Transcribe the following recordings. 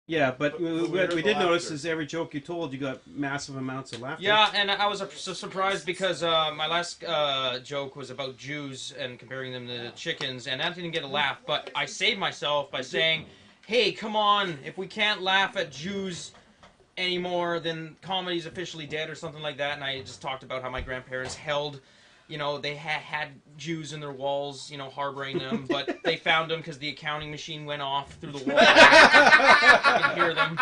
Yeah, but we what heard we the did notice laughter. is every joke you told, you got massive amounts of laughter. Yeah, and I was so surprised because my last joke was about Jews and comparing them to chickens, and that didn't get a laugh. But I saved myself by saying, "Hey, come on! If we can't laugh at Jews anymore, then comedy's officially dead," or something like that. And I just talked about how my grandparents held. They had Jews in their walls, harboring them, but they found them because the accounting machine went off through the wall. I could hear them.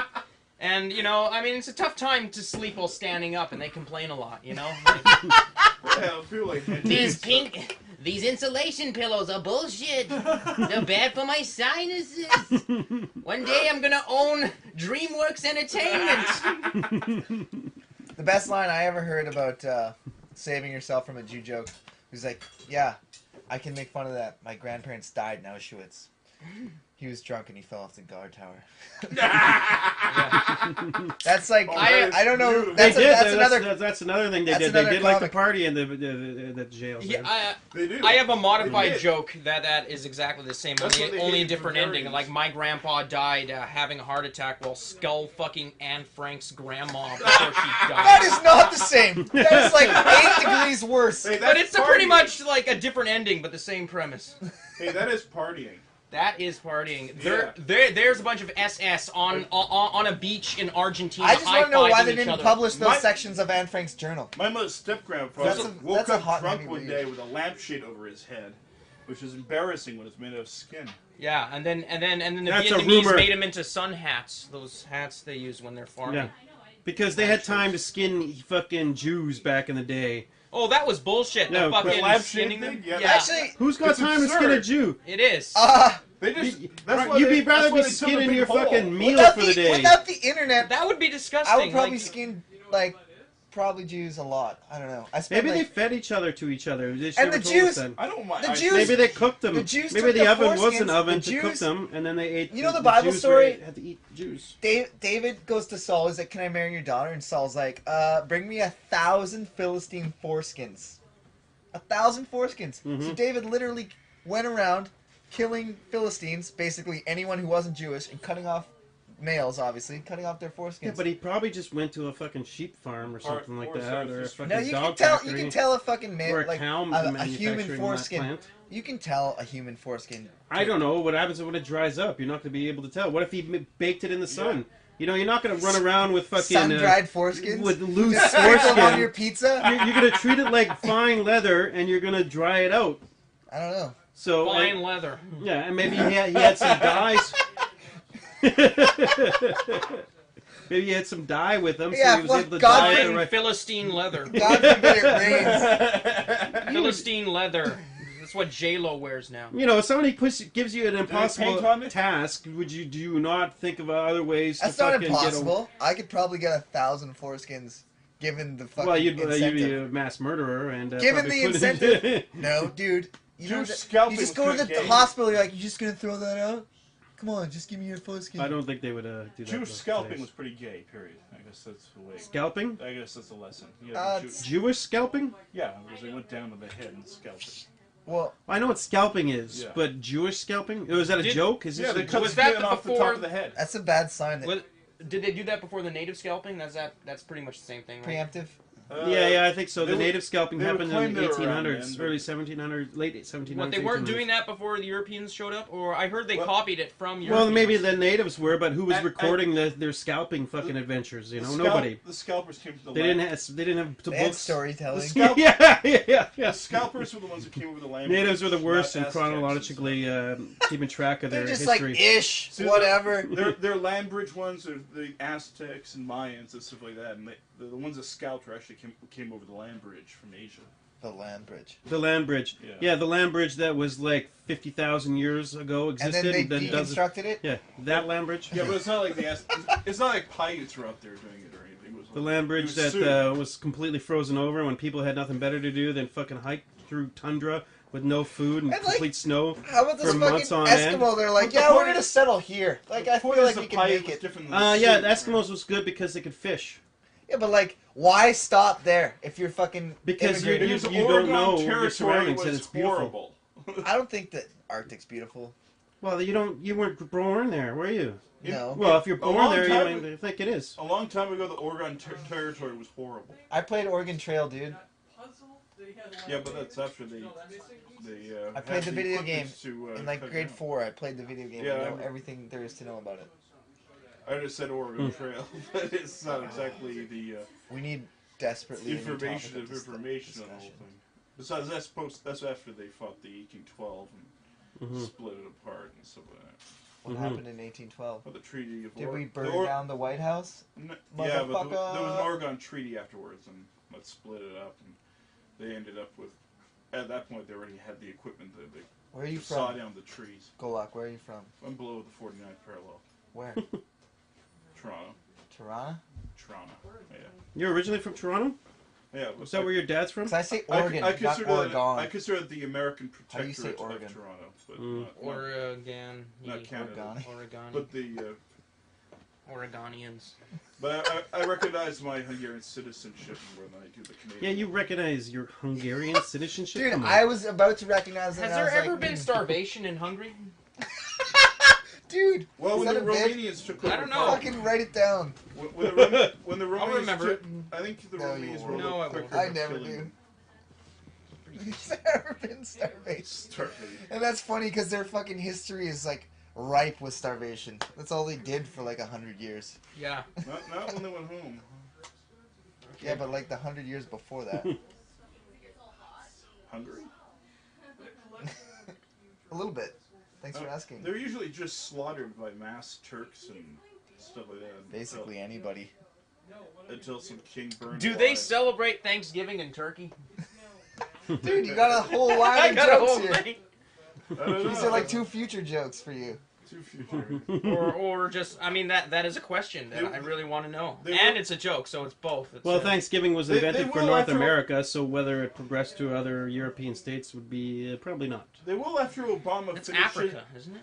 And, it's a tough time to sleep while standing up, and they complain a lot, Like, Yeah, I feel like These insulation pillows are bullshit. They're bad for my sinuses. One day I'm gonna own DreamWorks Entertainment. The best line I ever heard about saving yourself from a Jew joke was like, "Yeah, I can make fun of that. My grandparents died in Auschwitz. He was drunk and he fell off the guard tower." That's like I don't know. They did. That's another. That's another thing they that's did. They another did like the comic. party in the jails. Yeah, they do. I have a They modified did. joke that is exactly the same, That's what they only a did for different ending. Bulgarians. Like, my grandpa died having a heart attack while skull fucking Anne Frank's grandma before she died. That is not the same. That is like 8 degrees worse. Hey, But that's it's pretty partying. much like a different ending, but the same premise. Hey, that is partying. That is partying. Yeah. There's a bunch of SS on a beach in Argentina. I just want to know why high-fiving they each didn't other. publish those My- sections of Anne Frank's journal. My mother's step-grandfather That's woke a up hot drunk heavy one read. day with a lampshade over his head, which is embarrassing when it's made out of skin. Yeah, and then the That's a Vietnamese rumor. made them into sun hats. Those hats they use when they're farming. Yeah. Because they had time to skin fucking Jews back in the day. Oh, that was bullshit. No, The but fucking lampshade skinning thing? them. Yeah. Actually, Who's got It's time to skin a absurd. Jew? It is. They just You'd that's why be they, rather that's why be they took a skinning big your hole. fucking meal without for the day. without the internet, That would be disgusting. I would probably like, skin probably Jews a lot. I don't know. I spent Maybe they like, fed each other to each other. They And never the told Jews- us then. I don't mind. The I- Jews- Maybe they cooked them. the Jews Maybe took the the oven was foreskins. an oven The to Jews- cook them, and then they ate. You know the Bible Jews story? had to eat Jews. David goes to Saul. He's like, "Can I marry your daughter?" And Saul's like, "Bring me 1,000 Philistine foreskins." 1,000 foreskins. So Mhm. David literally went around killing Philistines, basically anyone who wasn't Jewish, and cutting off males, obviously, cutting off their foreskins. Yeah, but he probably just went to a fucking sheep farm or something like or that, or a something. fucking no, you dog can tell. factory, You can tell a fucking man, or a like cow a manufacturing human that foreskin. plant. You can tell a human foreskin. I don't know what happens when it dries up. You're not going to be able to tell. What if he baked it in the sun? You know, you're not going to run around with fucking Sun-dried foreskins with loose Just sprinkle them on foreskin. your pizza. You're going to treat it like fine leather, and you're going to dry it out. I don't know. So fine leather. yeah, and maybe he had some dyes. Maybe he had some dye with him, Yeah, so he was fuck, able to God dye it the Fine right. Philistine leather. God forbid it rains. Philistine leather. That's what J-Lo wears now. You know, if somebody gives you an paint impossible on it? task, do you not think of other ways That's to not fucking impossible. I could probably get 1,000 foreskins, given the get? fucking Well, you'd be incentive. a mass murderer, and Given probably the put incentive. No, dude. You know, Jewish scalping you just was go to good the game. hospital. You're like, you just gonna throw that out? Come on, just give me your foreskin. I don't think they would do that. Jewish these scalping days. was pretty gay. Period. I guess that's the way. Scalping? I guess that's the lesson. It's- Jewish scalping? Yeah, because they went down to the head and scalped it. Well, I know what scalping is, Yeah. but Jewish scalping? Was that a Did- joke? Is Yeah, this they a cut the Was that skin off the before- top of the head. that's a bad sign. That Did they do that before the native scalping? That's pretty much the same thing, right? preemptive. Yeah, I think so. they The would- native scalping they would happened claim in the they were around 1800s, then, early but- 1700s, late 1700s. What, they weren't 1800s. doing that before the Europeans showed up? Or I heard they Well- copied it from Well, Europeans. maybe the natives were, but who was And- recording their scalping fucking adventures? You know, The nobody. The scalpers came to the They land. didn't have They had books. storytelling. The scalp- yeah. The scalpers were the ones that came over the land. Natives were the worst in not Aztecs and chronologically keeping track of They're their just history. like ish, See, whatever. They're land bridge ones. They're the Aztecs and Mayans and stuff like that. And the ones that scalped were actually came over the land bridge from Asia. The land bridge. The land bridge. Yeah. Yeah, the land bridge that was like 50,000 years ago And existed. then they doesn't- deconstructed it. Yeah, that land bridge. Yeah, but it's not like it's not like Paiutes were out there doing it or anything. It was The like- land it bridge was that sued. was completely frozen over when people had nothing better to do than fucking hike through tundra with no food and And, like, complete snow. How about this For months fucking on Eskimo? end. They're like, But the yeah, we're point gonna is- settle here. Like, I The feel point is like the we can Paiute make was it. different than Yeah, Sioux. the Eskimos was good because they could fish. Yeah, but like, why stop there if you're fucking Because immigrating? Because you don't Oregon know your territory surroundings and was it's beautiful. horrible. I don't think that Arctic's beautiful. Well, you weren't born there, were you? No. Well, if you're A born long there, time you might think it is. A long time ago, the Oregon Territory was horrible. I played Oregon Trail, dude. Yeah, but that's after they I played the video game to, in like cut grade down. 4. I played the video game. Yeah, I I know remember. everything there is to know about it. I just said Oregon Trail, but it's not exactly the We need desperately a new topic information of on the whole discussion. thing. Besides, that's after they fought the 1812 and split it apart and stuff like that. What happened in 1812? Well, the Treaty of Did we the burn down the White House? Yeah, but there was Motherfucker. an Oregon Treaty afterwards, and let's split it up, and they ended up with. At that point, they already had the equipment to Where are you saw from? down the trees. Golak, where are you from? I'm below the 49th parallel. Where? Toronto. Toronto? Toronto. Yeah. You're originally from Toronto? Yeah. Is that where your dad's from? Because I say Oregon, I not consider Oregon. I consider it the American How do you say protectorate of Oregon? Toronto, but Mm. Oregon. not Canada. Oregon. But the Oregonians. but I recognize my Hungarian citizenship when I do the Canadian. Yeah, you recognize your Hungarian citizenship? Dude, Come on. I was about to recognize it. Has and I there was ever like, been starvation in Hungary? Dude, Well, is when that the a bit? Romanians took over I don't know. power, Fucking write it down. when the Romanians I'll remember took, I think the No, you Romanians won't. were a No, little I quicker won't. I at never killing do. them. Has there ever been starvation? Starvation. And that's funny because their fucking history is like ripe with starvation. That's all they did for like 100 years. Yeah. Not when they went home. Yeah, but like the 100 years before that. Hungary? A little bit. Thanks for asking. They're usually just slaughtered by mass Turks and stuff like that. Basically anybody. Until some king burned. Do they alive. celebrate Thanksgiving in Turkey? Dude, you got a whole I line of got a jokes whole here. thing. I don't know. These are like 2 future jokes for you. Too future. Or just, I mean, that is a question that I really want to know. they And were- it's a joke, so it's both. It's, Well, Thanksgiving was They invented for will North after- America, so whether it progressed to other European states would be probably not. They will after Obama It's finishes. Africa, isn't it?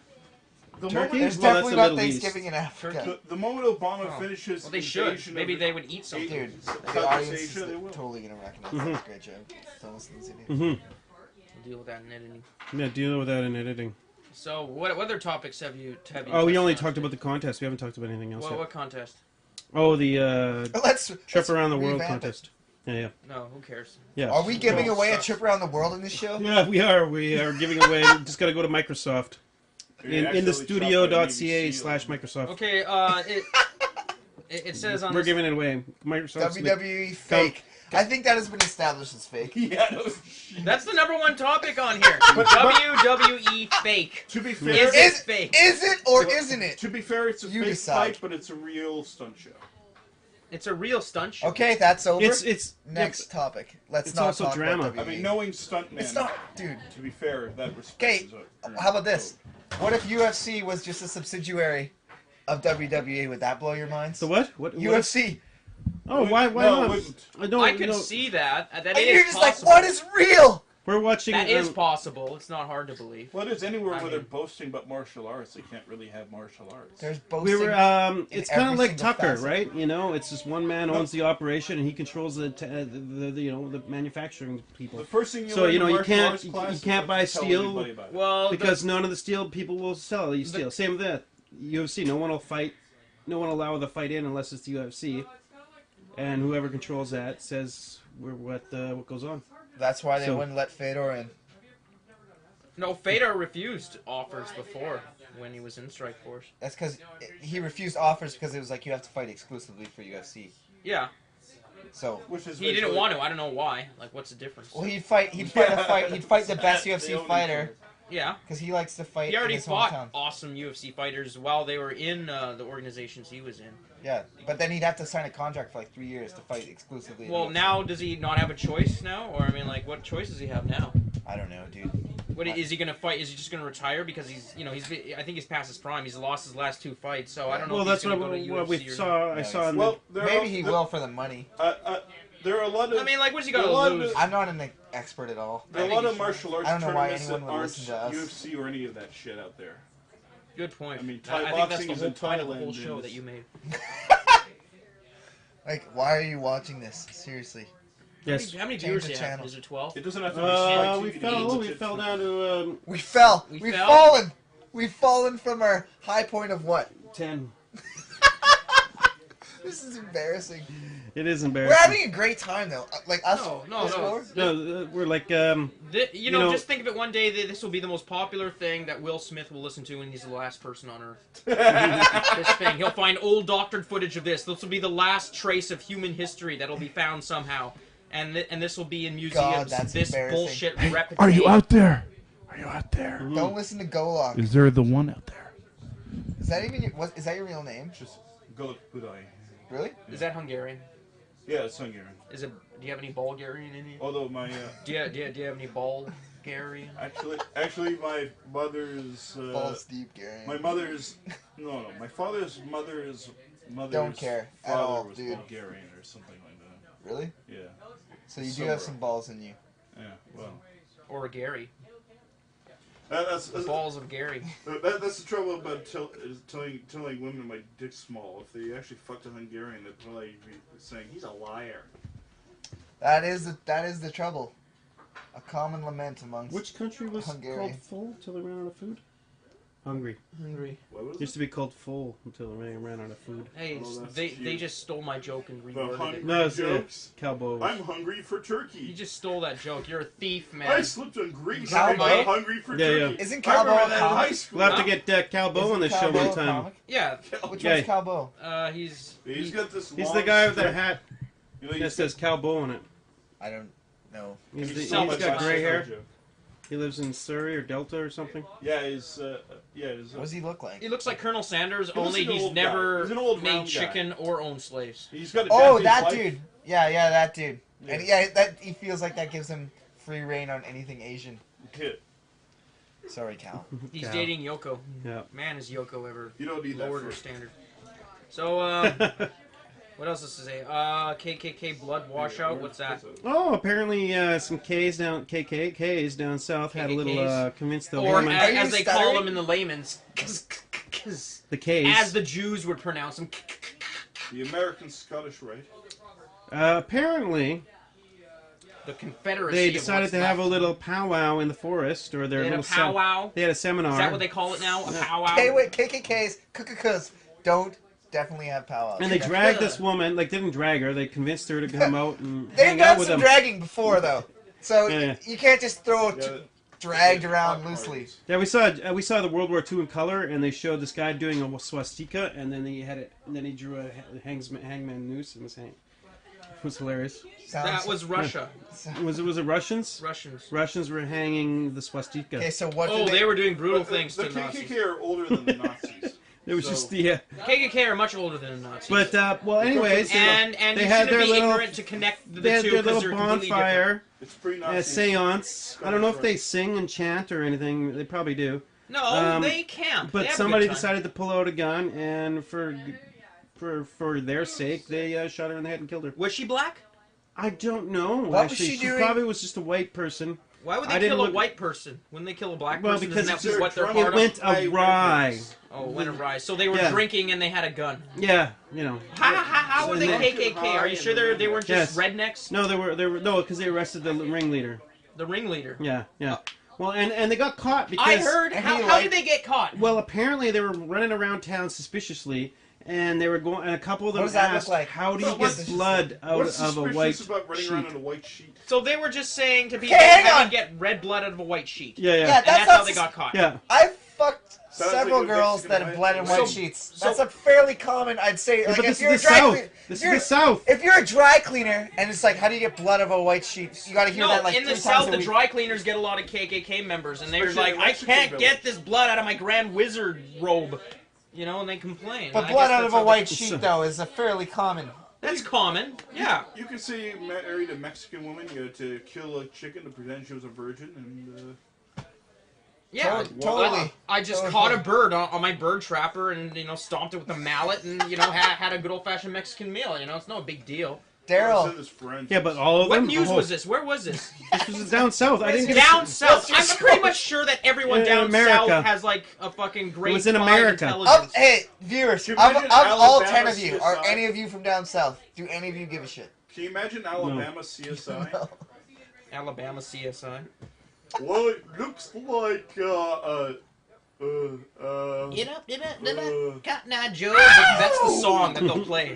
The Turkey? moment, There's Well, that's definitely the not Middle East. Thanksgiving in Africa. the moment Obama Oh. finishes. Well, they should. invasion Maybe of they would eat something. Dude, the Southeast audience is Asia, they will. totally gonna recognize Mhm. that's a great joke. Don't listen to it. Mm-hmm. We'll deal with that in editing. Yeah, deal with that in editing. So, what other topics have you Oh, we touched only on talked today? about the contest. We haven't talked about anything else What, yet. what contest? Oh, the Let's trip let's around the world revamp it. contest. Yeah. No, who cares? Yeah. Are we giving No, away a sucks. trip around the world in this show? Yeah, we are. We are giving away. Just got to go to Microsoft. In the studio.ca/Microsoft. Okay, it says on We're this, giving it away. Microsoft. WWE fake. I think that has been established as fake. Yeah. No, that's the #1 topic on here. WWE fake. to be fair, Is it Is, fake? is it or isn't it? to be fair, it's a You fake decide. fight, but it's a real stunt show. It's a real stunt show. Okay, that's over. It's Next topic. Let's it's not also talk drama. about WWE. I mean, knowing stuntmen. It's not, dude. To be fair, that respect. Okay, is a- how about this? What if UFC was just a subsidiary of WWE? Would that blow your minds? The what? What? UFC. Oh, why? Why No, it not? wouldn't. I don't. I can know. see that. That And is you're just possible. like, what is real? We're watching. That is possible. It's not hard to believe. Well, it is anywhere I where they're mean- boasting about martial arts. They can't really have martial arts. There's boasting. We were. in It's kind of every like single Tucker, facet. right? You know, it's just one man owns the operation and he controls the you know the manufacturing people. The first thing you So, learn you know, in you martial can't- arts you class can't is buy not to tell steel anybody about it. Well, Because none of the steel people will sell. You steel. Same with that. UFC. No one will fight. No one will allow the fight in unless it's the UFC. And whoever controls that says what goes on. That's why they So- wouldn't let Fedor in. no, Fedor refused offers before when he was in Strikeforce. That's because he refused offers because it was like you have to fight exclusively for UFC. Yeah, So, Which is he didn't basically- want to. I don't know why. Like, what's the difference? well, he'd fight the best They UFC own fighter Yeah, because he likes to fight he already in his fought hometown. awesome UFC fighters while they were in the organizations he was in. Yeah, but then he'd have to sign a contract for like 3 years to fight exclusively. in Well, UFC. now does he not have a choice now? Or I mean, like, what choice does he have now? I don't know, dude. What is he gonna fight? Is he just gonna retire because he's, you know, I think he's past his prime. He's lost his last 2 fights, so I don't know. Well, if that's he's gonna what go to we UFC or saw. I No, saw. he's- In Well, there Maybe are, he there, will for the money. There are a lot of. I mean, like, what's he A got lot to of lose? it- I'm not an expert at all. there are a I lot think of he's martial arts I don't know why tournaments that anyone would aren't listen to us. UFC or any of that shit out there. Good point. I mean, I Thai think that's boxing the is whole in point of the whole Thailand show and that you made. Like, why are you watching this? Seriously. yes. How many Change viewers the do you have? channel. Is it 12? It doesn't have to be Spike We TV, fell. it's We just fell for- down to. We fell. We We've fell? fallen. We've fallen from our high point of what? 10. This is embarrassing. It is We're embarrassing. having a great time though. Like us. No. No, we're like You know, know- just think of it one day. This will be the most popular thing that Will Smith will listen to when he's the last person on Earth. This thing. He'll find old doctored footage of this. This will be the last trace of human history that'll be found somehow. And this will be in museums. that's this embarrassing. bullshit replicated. Are you out there? Are you out there? Don't listen to Golok. Is there the one out there? Is that even is that your real name? Just Golok Budai. Really? Is that Hungarian? Yeah, it's Hungarian. Is it? Do you have any Bulgarian in you? Although my Do you have any Bulgarian? actually my mother's Balls deep, Gary. my mother's my father's mother's Don't care at father all, was dude. Bulgarian or something like that. Really? Yeah. So you do Somewhere. have some balls in you. Yeah. Well, Or Gary? that's The balls of Gary. that's the trouble about telling women my dick's small. If they actually fucked a Hungarian, they'd probably be saying he's a liar. That is the trouble. A common lament amongst. which country was Hungary. called full until they ran out of food? Hungry. Hungry. What was It used to be called full until they ran out of food. Hey, Oh, that's they cute. just stole my joke and The reworded hungry it. No, it's jokes. Calbo. I'm hungry for You turkey. just stole that joke. You're a thief, man. I slipped on grease. Calbo? I'm hungry for Yeah, turkey. Isn't I remember Calbo a that in high comic? school. We'll have to Huh? get Calbo on the show one time. Yeah. Which Yeah. one's Calbo? He's Got this. He's long the guy with that strip. hat You know, that he's says Calbo on it. I don't know. He's He's got gray hair. Joke. He lives in Surrey or Delta or something. Yeah, he's What does he look like? he looks like Colonel Sanders, He looks only like an he's old guy. never He's an old made round guy. chicken or owned slaves. He's got a Oh, Japanese that wife. dude. Yeah, that dude. Yeah. And yeah, that he feels like that gives him free reign on anything Asian. Yeah. Sorry, Cal. He's Cow. dating Yoko. Yeah. Man, is Yoko ever You don't need that. lowered her For, standard. So, what else is to say? KKK blood washout. What's that? Oh, apparently some K's down south had a little KKKs? convinced the Or woman. Are you as they call stuttering? them in the layman's, as The K's. the Jews would pronounce them. the American Scottish Rite. Apparently, The Confederacy. they of decided what's to have a left. little powwow in the forest, or their They had a little powwow. They had a seminar. Is that what they call it now? A powwow. Hey, wait, KKKs, KKKs don't definitely have powwows. And they dragged this woman, like, didn't drag her, they convinced her to come out and They've hang out done with some them. dragging before, though. So Yeah. you can't just throw it Yeah, dragged yeah, around hot loosely. parties. Yeah, we saw the World War II in color, and they showed this guy doing a swastika, and then he had it, and then he drew a hangman noose and was hang. It was hilarious. That was Russia. Was it Russians? Russians. Russians were hanging the swastika. Okay, so what? Oh, do they were doing brutal But things the to Nazis. KKK are older than the Nazis. It was So- just the. KKK are much older than the Nazis. But well, anyways, and they you had shouldn't their be little, ignorant to connect the they had two their because little they're completely different. bonfire, It's pre-Nazi. a séance. I don't know if they sing and chant or anything. They probably do. No, they camp. They But have a somebody good time. decided to pull out a gun, and for their sake, they shot her in the head and killed her. Was she black? I don't know. What was actually, she doing? probably was just a white person. Why would I they didn't kill a look- white person? Wouldn't they kill a black Well, person? because Isn't it's that their what they're drunk- It part went of? awry. Oh, went awry. So they were Yeah. drinking and they had a gun. Yeah, you know. How were So they then- KKK? Are you sure they weren't just Yes. rednecks? No, they were no, because they arrested the ringleader. The ringleader. Yeah, yeah. Well, and they got caught because I heard. And How, he how liked- did they get caught? Well, apparently they were running around town suspiciously, and they were going. And a couple of them What does that look asked, like? "How do you But get what's- blood out What's of a suspicious white about running around sheet?" on a white sheet? So they were just saying to people, Okay, hang "How do on. you get red blood out of a white sheet?" Yeah, yeah, Yeah, And that's not how they sus- got caught. yeah. I've fucked Sounds several like a girls Mexican that have man. bled in white So- sheets. so- That's a fairly common, I'd say. Yeah, Like, but if this you're a is the dry South. cleaner, This if you're- is the South. If you're a dry cleaner and it's like, how do you get blood of a white sheet? You got to hear No, that like in the 3 South, times a the week. dry cleaners get a lot of KKK members, and they're Especially like, in "I Mexican can't village. get this blood out of my Grand Wizard robe," you know, and they complain. But And I blood guess out that's of a how white they- sheet, though, is a fairly common. That's common. Yeah. You could say you married a Mexican woman, you had to kill a chicken to pretend she was a virgin, and Yeah, Totally. I just Totally. caught a bird on my bird trapper and stomped it with a mallet and had a good old fashioned Mexican meal. It's no big deal. Daryl, send his friends. Yeah, but all of What them. news oh, was this? Where was this? This was down south. I didn't get Down south. your I'm pretty source? much sure that everyone In down America. south has like a fucking great. was in five America. intelligence. hey, viewers, Can of you imagine all Alabama 10 of you, are CSI? any of you from down south? Do any of you give a shit? Can you imagine Alabama CSI? No. Alabama CSI. Well, it looks like Cotton Eye Joe. That's the song that they'll play.